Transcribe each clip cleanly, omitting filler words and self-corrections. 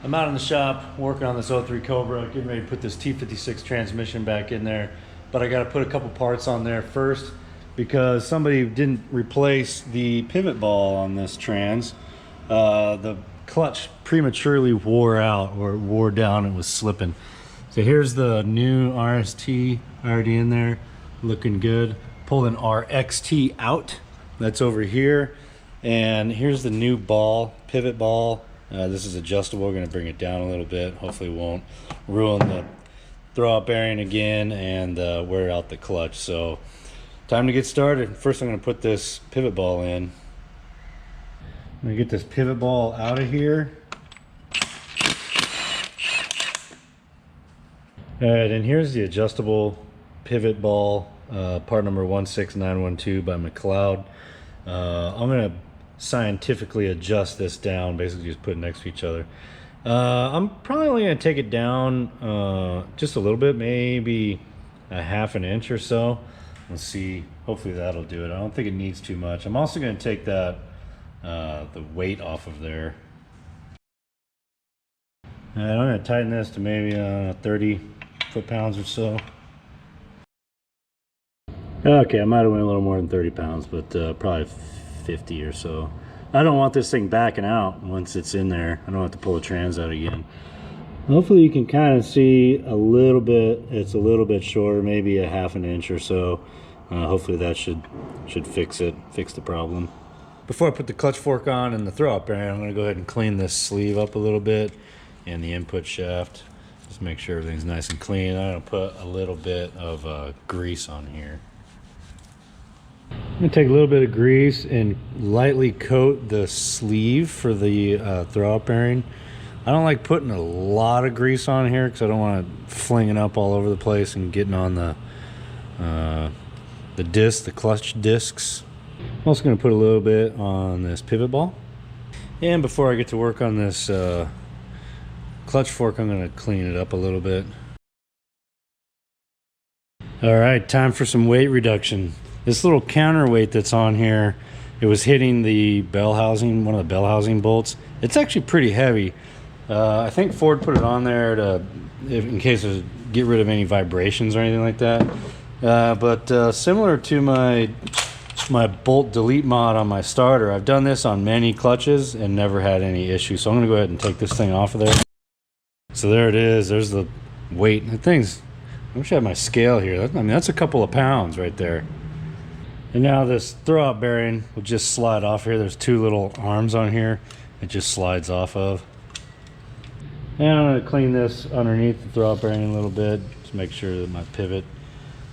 I'm out in the shop working on this 03 Cobra, getting ready to put this T-56 transmission back in there. But I got to put a couple parts on there first because somebody didn't replace the pivot ball on this trans. The clutch prematurely wore out, or wore down. It was slipping. So here's the new RST already in there, looking good. Pulled an RXT out. That's over here. And here's the new ball, pivot ball. This is adjustable. We're going to bring it down a little bit. Hopefully it won't ruin the throwout bearing again and wear out the clutch. So time to get started. First I'm going to put this pivot ball in. I'm going to get this pivot ball out of here. Alright, and here's the adjustable pivot ball, part number 16912 by McLeod. I'm going to scientifically adjust this down, basically just put it next to each other. I'm probably only going to take it down just a little bit, maybe a ½ an inch or so. Let's see, hopefully that'll do it. I don't think it needs too much. I'm also going to take that the weight off of there. And I'm going to tighten this to maybe 30 foot-pounds or so. Okay, I might have went a little more than 30 pounds, but probably 50 or so. I don't want this thing backing out once it's in there. I don't have to pull the trans out again. Hopefully you can kind of see a little bit. It's a little bit shorter, maybe a ½ an inch or so. Hopefully that should fix the problem. Before I put the clutch fork on and the throwout bearing, I'm going to go ahead and clean this sleeve up a little bit and the input shaft. Just make sure everything's nice and clean. I'm going to put a little bit of grease on here. I'm going to take a little bit of grease and lightly coat the sleeve for the throwout bearing. I don't like putting a lot of grease on here because I don't want it flinging up all over the place and getting on the disc, the clutch discs. I'm also going to put a little bit on this pivot ball. And before I get to work on this clutch fork, I'm going to clean it up a little bit. All right, time for some weight reduction. This little counterweight that's on here, it was hitting the bell housing, one of the bell housing bolts. It's actually pretty heavy. I think Ford put it on there to, in case of get rid of any vibrations or anything like that. But similar to my bolt delete mod on my starter, I've done this on many clutches and never had any issue. So I'm gonna go ahead and take this thing off of there. So there it is. There's the weight. The thing's, I wish I had my scale here. I mean, that's a couple of pounds right there. And now this throwout bearing will just slide off here. There's two little arms on here. It just slides off of. And I'm going to clean this underneath the throwout bearing a little bit. Just make sure that my pivot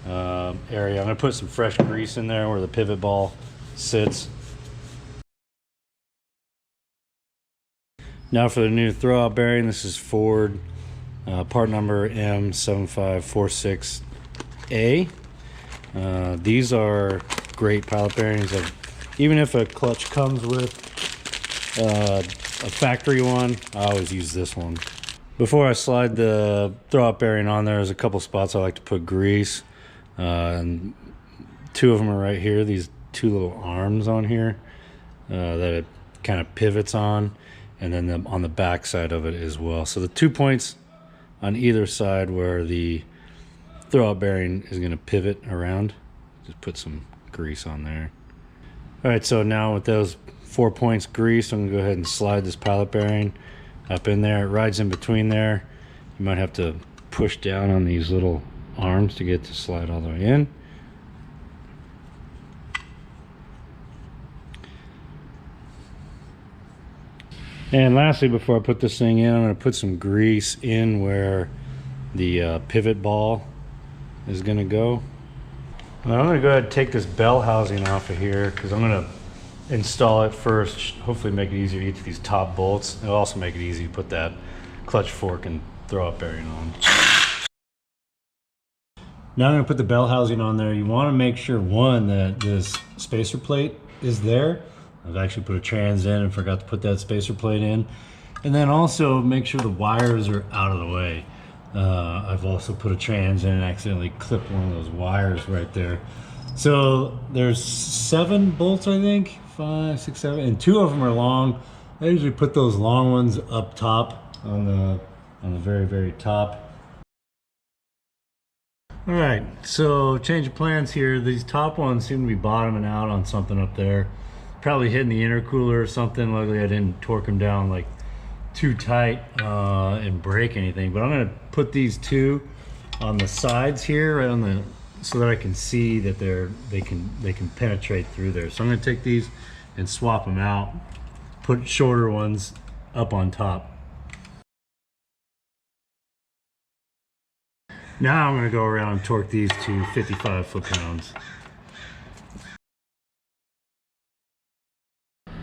area. I'm going to put some fresh grease in there where the pivot ball sits. Now for the new throwout bearing. This is Ford part number M7546A. These are great pilot bearings. Even if a clutch comes with a factory one, I always use this one. Before I slide the throwout bearing on there's a couple spots I like to put grease. And two of them are right here, these two little arms on here that it kind of pivots on, and then on the back side of it as well. So the 2 points on either side where the throwout bearing is going to pivot around. Just put some grease on there. All right, so now with those 4 points greased, I'm going to go ahead and slide this pilot bearing up in there. It rides in between there. You might have to push down on these little arms to get it to slide all the way in. And lastly, before I put this thing in, I'm going to put some grease in where the pivot ball is going to go. Now I'm going to go ahead and take this bell housing off of here because I'm going to install it first. Hopefully make it easier to get to these top bolts. It'll also make it easy to put that clutch fork and throwout bearing on. Now I'm going to put the bell housing on there. You want to make sure, one, that this spacer plate is there. I've actually put a trans in and forgot to put that spacer plate in. And then also make sure the wires are out of the way. I've also put a trans in and accidentally clipped one of those wires right there. So there's 7 bolts, I think, 5, 6, 7, and 2 of them are long. I usually put those long ones up top on the very top. All right, so change of plans here. These top ones seem to be bottoming out on something up there. Probably hitting the intercooler or something. Luckily I didn't torque them down like too tight and break anything. But I'm gonna put these two on the sides here, right on the, so that I can see that they can penetrate through there. So I'm gonna take these and swap them out, put shorter ones up on top. Now I'm going to go around and torque these to 55 foot-pounds.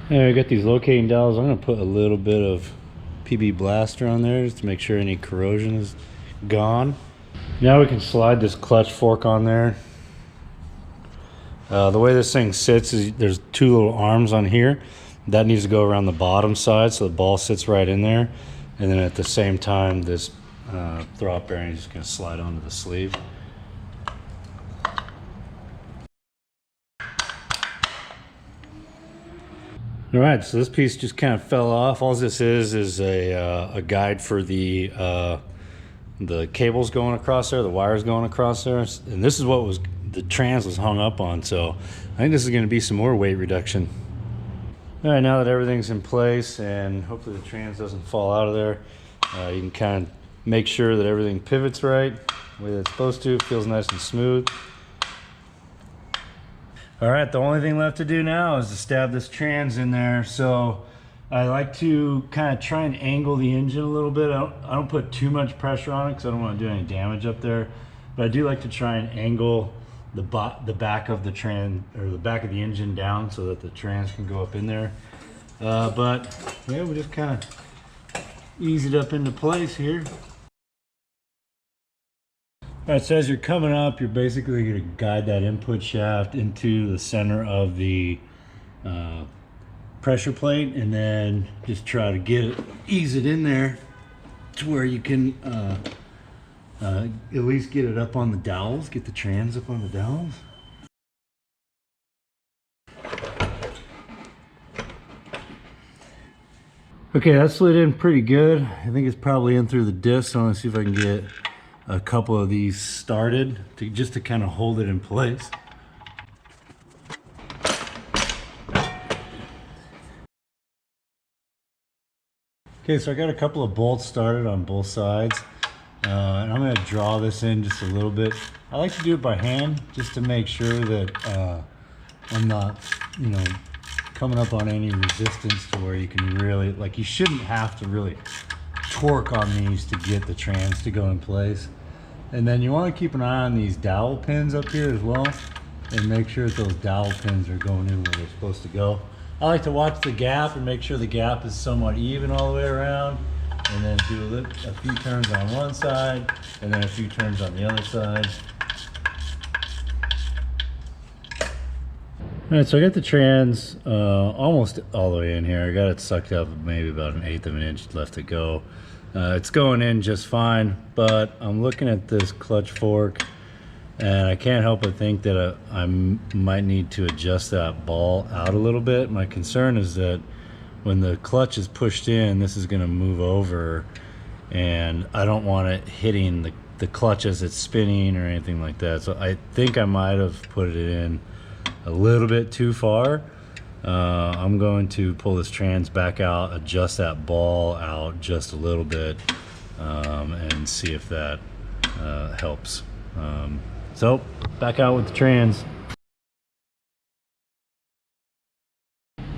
There, I got these locating dowels. I'm going to put a little bit of PB Blaster on there just to make sure any corrosion is gone. Now we can slide this clutch fork on there. The way this thing sits is there's two little arms on here. That needs to go around the bottom side so the ball sits right in there. And then at the same time, this throwout bearing is just going to slide onto the sleeve. All right, so this piece just kind of fell off. All this is a guide for the cables going across there, the wires going across there, and this is what was the trans was hung up on. So I think this is going to be some more weight reduction. All right, now that everything's in place and hopefully the trans doesn't fall out of there, you can kind of make sure that everything pivots right, the way that it's supposed to, feels nice and smooth. All right, the only thing left to do now is to stab this trans in there. So I like to kind of try and angle the engine a little bit. I don't put too much pressure on it because I don't want to do any damage up there. But I do like to try and angle the back of the trans, or the back of the engine down so that the trans can go up in there. But yeah, we just kind of ease it up into place here. All right, so as you're coming up, you're basically going to guide that input shaft into the center of the pressure plate, and then just try to ease it in there to where you can at least get it up on the dowels, get the trans up on the dowels. Okay, that slid in pretty good. I think it's probably in through the disc. So I'm gonna see if I can get a couple of these started just to kind of hold it in place. Okay, so I got a couple of bolts started on both sides, and I'm going to draw this in just a little bit. I like to do it by hand just to make sure that I'm not, coming up on any resistance to where you can really, like, you shouldn't have to really torque on these to get the trans to go in place. And then you want to keep an eye on these dowel pins up here as well, and make sure that those dowel pins are going in where they're supposed to go. I like to watch the gap and make sure the gap is somewhat even all the way around, and then do a few turns on one side and then a few turns on the other side. All right, so I got the trans almost all the way in here. I got it sucked up maybe about 1/8 of an inch left to go. It's going in just fine, but I'm looking at this clutch fork and I can't help but think that I might need to adjust that ball out a little bit. My concern is that when the clutch is pushed in, this is going to move over, and I don't want it hitting the clutch as it's spinning or anything like that. So I think I might have put it in a little bit too far. I'm going to pull this trans back out, adjust that ball out just a little bit, and see if that helps. So back out with the trans.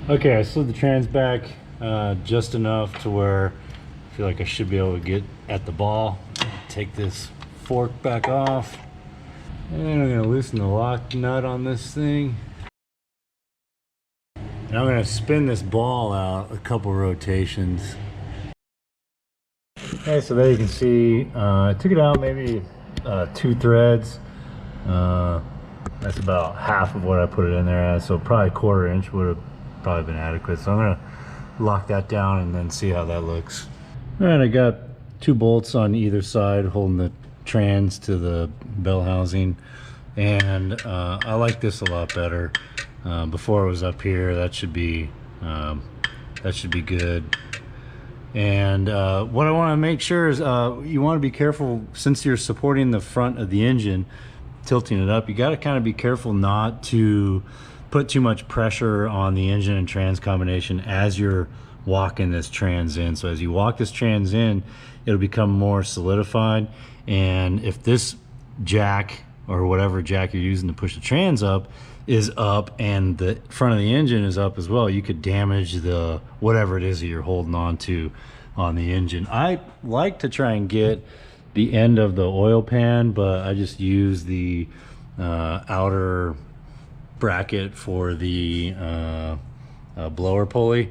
Okay, I slid the trans back just enough to where I feel like I should be able to get at the ball. Take this fork back off, and I'm going to loosen the lock nut on this thing. And I'm going to spin this ball out a couple rotations. Okay, so there you can see I took it out maybe 2 threads. That's about half of what I put it in there as, so probably 1/4 inch would have probably been adequate. So I'm going to lock that down and then see how that looks. All right, I got 2 bolts on either side holding the trans to the bell housing, and I like this a lot better. Before it was up here, that should be good. And what I want to make sure is you want to be careful, since you're supporting the front of the engine, tilting it up, you got to kind of be careful not to put too much pressure on the engine and trans combination as you're walking this trans in. So as you walk this trans in, it'll become more solidified. And if this jack or whatever jack you're using to push the trans up is up and the front of the engine is up as well, you could damage the whatever it is that you're holding on to on the engine. I like to try and get the end of the oil pan, but I just use the outer bracket for the blower pulley.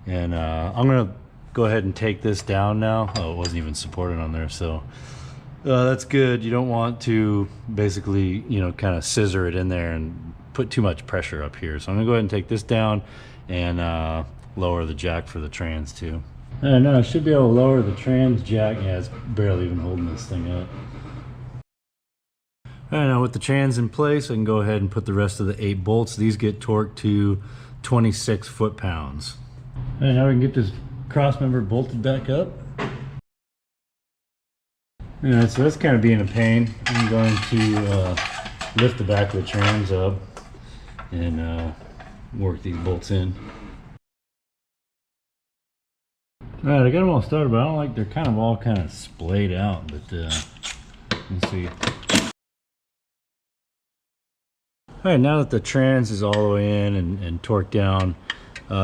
And I'm gonna go ahead and take this down now. Oh, it wasn't even supported on there, so that's good. You don't want to basically, you know, kind of scissor it in there and put too much pressure up here. So I'm gonna go ahead and take this down and lower the jack for the trans too. And I should be able to lower the trans jack. Yeah, it's barely even holding this thing up. All right, now with the trans in place, I can go ahead and put the rest of the 8 bolts. These get torqued to 26 foot-pounds. All right, now we can get this cross member bolted back up. All right, so that's kind of being a pain. I'm going to lift the back of the trans up and work these bolts in. All right, I got them all started, but I don't like, they're kind of all kind of splayed out, but let's see. All right, now that the trans is all the way in and torqued down,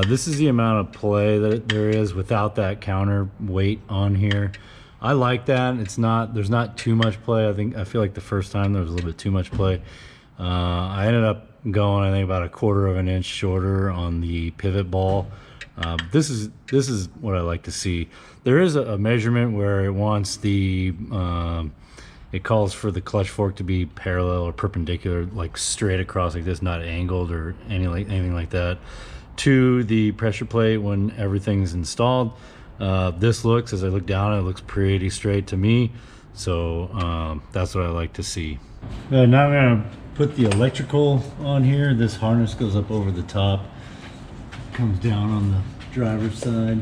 this is the amount of play that there is without that counterweight on here. I like that. It's not, there's not too much play. I feel like the first time there was a little bit too much play. I ended up going, I think, about 1/4 of an inch shorter on the pivot ball. This is what I like to see. There is a measurement where it wants the it calls for the clutch fork to be parallel or perpendicular, like straight across like this, not angled or anything like that, to the pressure plate when everything's installed. This looks, as I look down, it looks pretty straight to me. So that's what I like to see. Now I'm gonna put the electrical on here. This harness goes up over the top, comes down on the driver's side.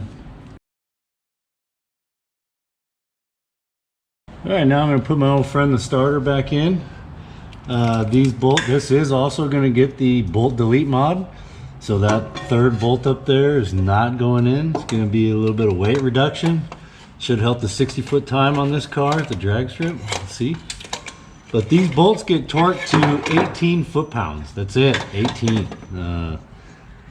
All right, now I'm going to put my old friend the starter back in. This is also going to get the bolt delete mod, so that 3rd bolt up there is not going in. It's going to be a little bit of weight reduction. Should help the 60-foot time on this car at the drag strip. Let's see. But these bolts get torqued to 18 foot-pounds. That's it, 18.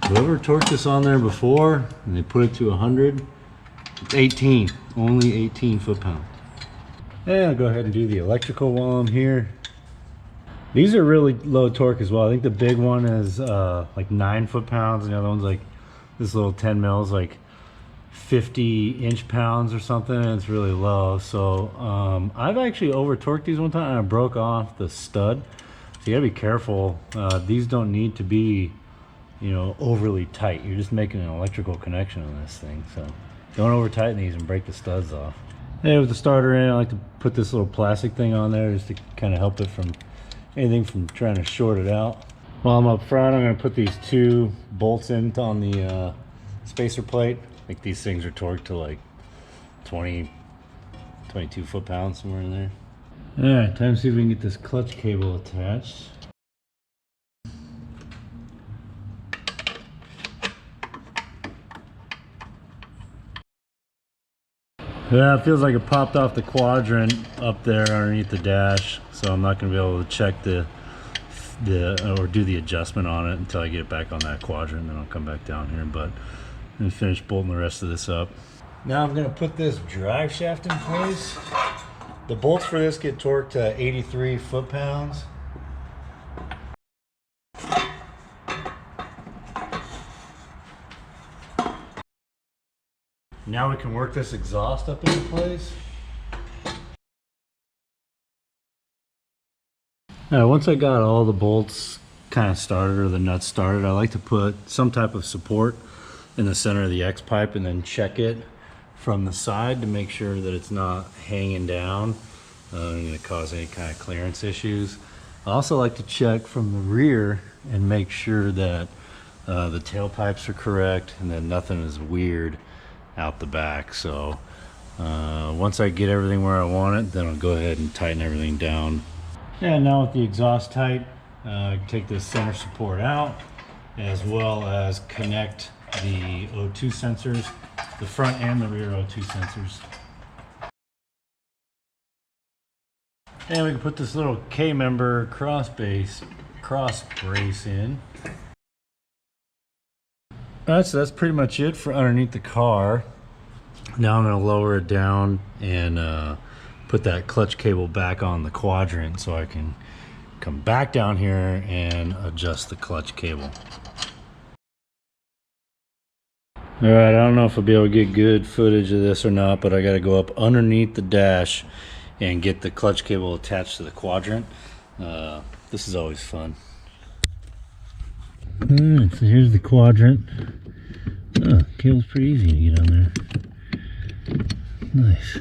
Whoever torqued this on there before and they put it to 100, it's 18, only 18 foot-pounds. And I'll go ahead and do the electrical while I'm here. These are really low torque as well. I think the big one is like 9 foot-pounds, and the other one's like, this little 10 mils, like 50 inch-pounds or something, and it's really low. So I've actually over-torqued these one time and I broke off the stud. So you gotta be careful. These don't need to be, you know, overly tight. You're just making an electrical connection on this thing. So don't over tighten these and break the studs off. And with the starter in, I like to put this little plastic thing on there just to kind of help it from anything from trying to short it out. While I'm up front, I'm going to put these 2 bolts in on the spacer plate. I think these things are torqued to like 20, 22 foot-pounds, somewhere in there. All right, time to see if we can get this clutch cable attached. Yeah, it feels like it popped off the quadrant up there underneath the dash, so I'm not going to be able to check or do the adjustment on it until I get it back on that quadrant. Then I'll come back down here, but I'm going to finish bolting the rest of this up. Now I'm going to put this drive shaft in place. The bolts for this get torqued to 83 foot-pounds. Now we can work this exhaust up into place. Now, once I got all the bolts kind of started, or the nuts started, I like to put some type of support in the center of the X pipe and then check it from the side to make sure that it's not hanging down and going to cause any kind of clearance issues. I also like to check from the rear and make sure that the tailpipes are correct and that nothing is weird out the back. So once I get everything where I want it, then I'll go ahead and tighten everything down. And now with the exhaust tight, take this center support out, as well as connect the O2 sensors, the front and the rear O2 sensors. And we can put this little K-member cross brace in. Alright, so that's pretty much it for underneath the car. Now I'm going to lower it down and put that clutch cable back on the quadrant so I can come back down here and adjust the clutch cable. Alright, I don't know if I'll be able to get good footage of this or not, but I got to go up underneath the dash and get the clutch cable attached to the quadrant. This is always fun. Alright, so here's the quadrant. Oh, cable's pretty easy to get on there. Nice.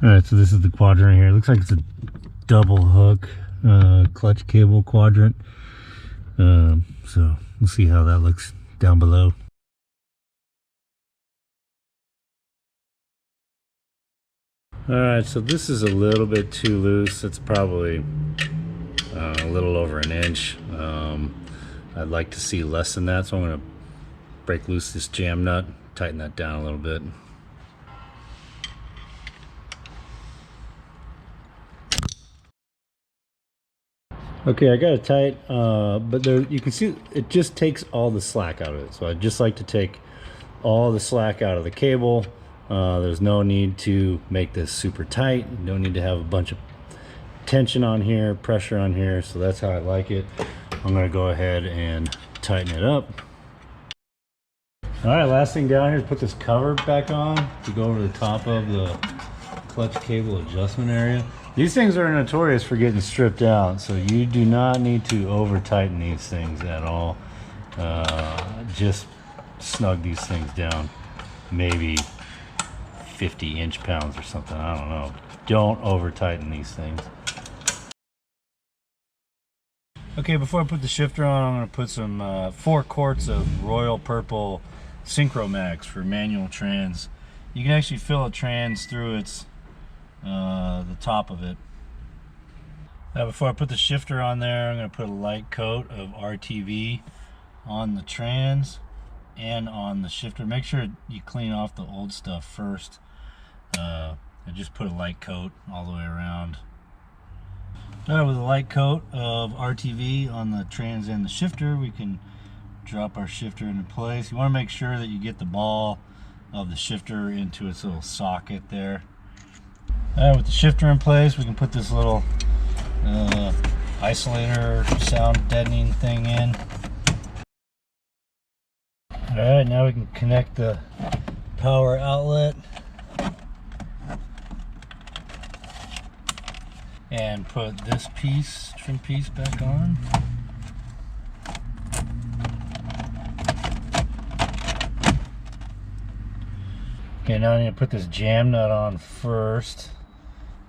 Alright, so this is the quadrant here. It looks like it's a double hook clutch cable quadrant. So we'll see how that looks down below. Alright, so this is a little bit too loose. It's probably a little over an inch. I'd like to see less than that, so I'm going to break loose this jam nut, tighten that down a little bit. Okay, I got it tight, but there you can see it just takes all the slack out of it. So I just like to take all the slack out of the cable. There's no need to make this super tight. You don't need to have a bunch of tension on here, pressure on here. So that's how I like it. I'm going to go ahead and tighten it up. All right, last thing down here is put this cover back on to go over the top of the clutch cable adjustment area. These things are notorious for getting stripped out, so you do not need to over tighten these things at all. Just snug these things down, maybe 50 inch-pounds or something, I don't know. Don't over tighten these things. Okay, before I put the shifter on, I'm going to put some 4 quarts of Royal Purple Synchro Max for manual trans. You can actually fill a trans through its the top of it. Now before I put the shifter on there, I'm going to put a light coat of RTV on the trans and on the shifter. Make sure you clean off the old stuff first. And just put a light coat all the way around. Now with a light coat of RTV on the trans and the shifter, we can drop our shifter into place. You want to make sure that you get the ball of the shifter into its little socket there. With the shifter in place, we can put this little isolator sound deadening thing in. Alright, now we can connect the power outlet and put this piece, trim piece, back on. Okay, now I need to put this jam nut on first,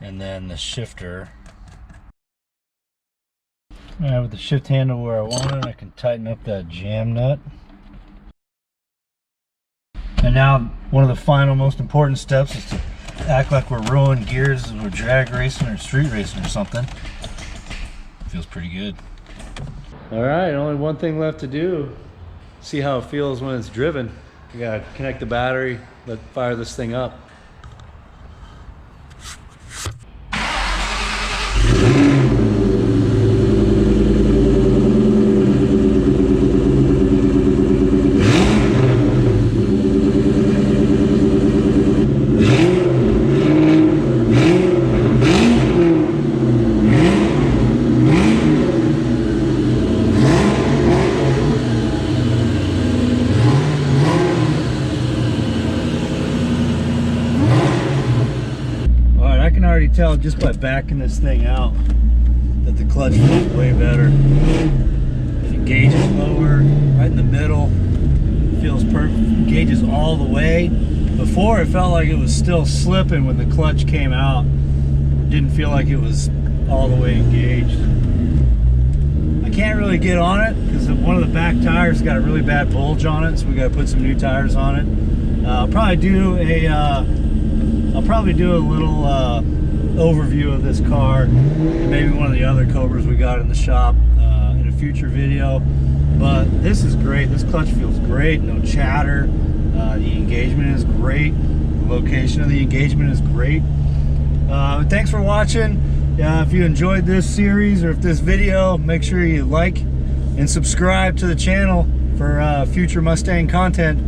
and then the shifter. Alright, with the shift handle where I want it, I can tighten up that jam nut. And now, one of the final, most important steps is to act like we're rolling gears as we're drag racing or street racing or something. Feels pretty good. Alright, only one thing left to do. See how it feels when it's driven. You gotta connect the battery, fire this thing up. Tell just by backing this thing out that the clutch feels way better. The gauge is lower, right in the middle. Feels perfect. Gauge is all the way. Before it felt like it was still slipping when the clutch came out. It didn't feel like it was all the way engaged. I can't really get on it because one of the back tires got a really bad bulge on it, so we got to put some new tires on it. I'll probably do a little overview of this car and maybe one of the other Cobras we got in the shop in a future video. But this is great. This clutch feels great. No chatter. The engagement is great. The location of the engagement is great. Thanks for watching. If you enjoyed this series or if this video, make sure you like and subscribe to the channel for future Mustang content.